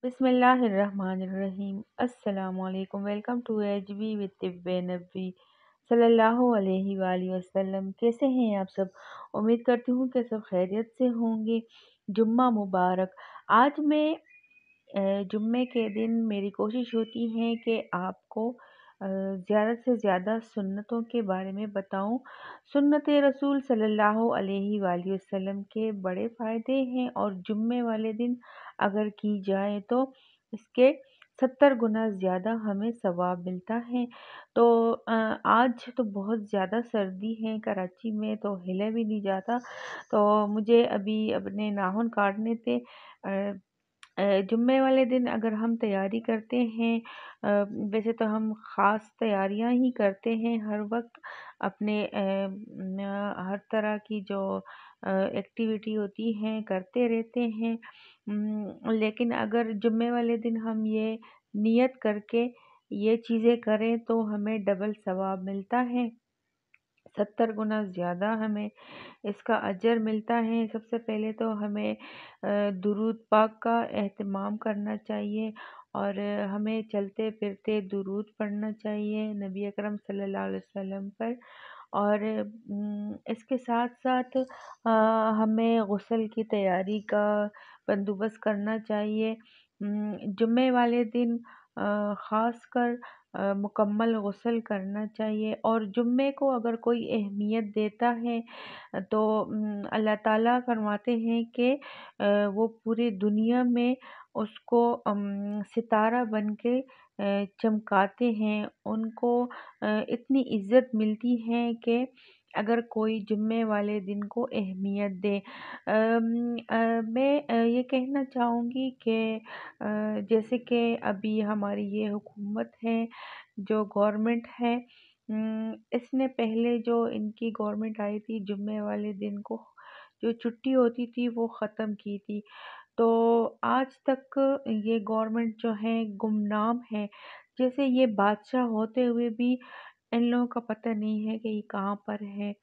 बिस्मिल्लाहिर्रहमानिर्रहीम। अस्सलामुअलैकुम। Welcome to HB with तिब्बे नबी सल्लल्लाहु अलैहि वालैहि वसल्लम। कैसे हैं आप सब? उम्मीद करती हूँ कि सब खैरियत से होंगे। जुम्मा मुबारक। आज मैं जुम्मे के दिन मेरी कोशिश होती है कि आपको ज़्यादा से ज़्यादा सुन्नतों के बारे में बताऊं। सुन्नत रसूल सल्लल्लाहु अलैहि वालैहि वसल्लम के बड़े फ़ायदे हैं और जुम्मे वाले दिन अगर की जाए तो इसके 70 गुना ज़्यादा हमें सवाब मिलता है। तो आज तो बहुत ज़्यादा सर्दी है कराची में, तो हिला भी नहीं जाता। तो मुझे अभी अपने नाखून काटने थे। जुम्मे वाले दिन अगर हम तैयारी करते हैं, वैसे तो हम ख़ास तैयारियां ही करते हैं हर वक्त अपने हर तरह की जो एक्टिविटी होती हैं करते रहते हैं। लेकिन अगर जुम्मे वाले दिन हम ये नियत करके ये चीज़ें करें तो हमें डबल सवाब मिलता है, 70 गुना ज़्यादा हमें इसका अजर मिलता है। सबसे पहले तो हमें दुरूद पाक का एहतमाम करना चाहिए और हमें चलते फिरते दुरूद पढ़ना चाहिए नबी अकरम सल्लल्लाहु अलैहि वसल्लम पर। और इसके साथ साथ हमें गुस्ल की तैयारी का बंदोबस्त करना चाहिए। जुम्मे वाले दिन ख़ास कर मुकम्मल गुस्ल करना चाहिए। और जुम्मे को अगर कोई अहमियत देता है तो अल्लाह ताला फरमाते हैं कि वो पूरी दुनिया में उसको सितारा बन के चमकाते हैं। उनको इतनी इज्जत मिलती है कि अगर कोई जुम्मे वाले दिन को अहमियत दे। मैं ये कहना चाहूँगी कि जैसे कि अभी हमारी ये हुकूमत है, जो गवर्नमेंट है, इसने पहले जो इनकी गवर्नमेंट आई थी जुम्मे वाले दिन को जो छुट्टी होती थी वो ख़त्म की थी। तो आज तक ये गवर्नमेंट जो है गुमनाम है। जैसे ये बादशाह होते हुए भी इन लोगों का पता नहीं है कि ये कहाँ पर है।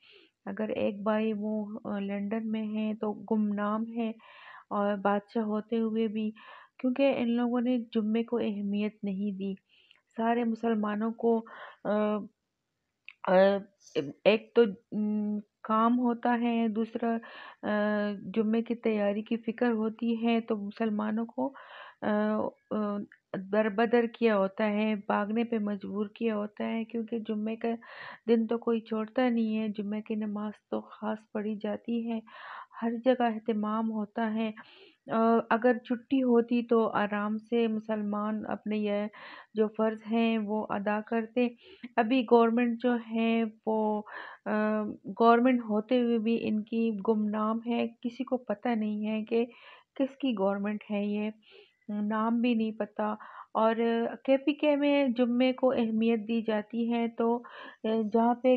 अगर एक भाई वो लंदन में है तो गुमनाम है, और बादशाह होते हुए भी, क्योंकि इन लोगों ने जुम्मे को अहमियत नहीं दी। सारे मुसलमानों को अ, अ, एक तो काम होता है, दूसरा जुम्मे की तैयारी की फ़िक्र होती है, तो मुसलमानों को दरबदर किया होता है, भागने पे मजबूर किया होता है, क्योंकि जुम्मे का दिन तो कोई छोड़ता नहीं है। जुम्मे की नमाज तो ख़ास पढ़ी जाती है, हर जगह एहतमाम होता है। अगर छुट्टी होती तो आराम से मुसलमान अपने ये जो फ़र्ज़ हैं वो अदा करते। अभी गवर्नमेंट जो है वो गवर्नमेंट होते हुए भी इनकी गुमनाम है, किसी को पता नहीं है कि किसकी गवर्नमेंट है ये, नाम भी नहीं पता। और केपीके में जुम्मे को अहमियत दी जाती है, तो जहाँ पे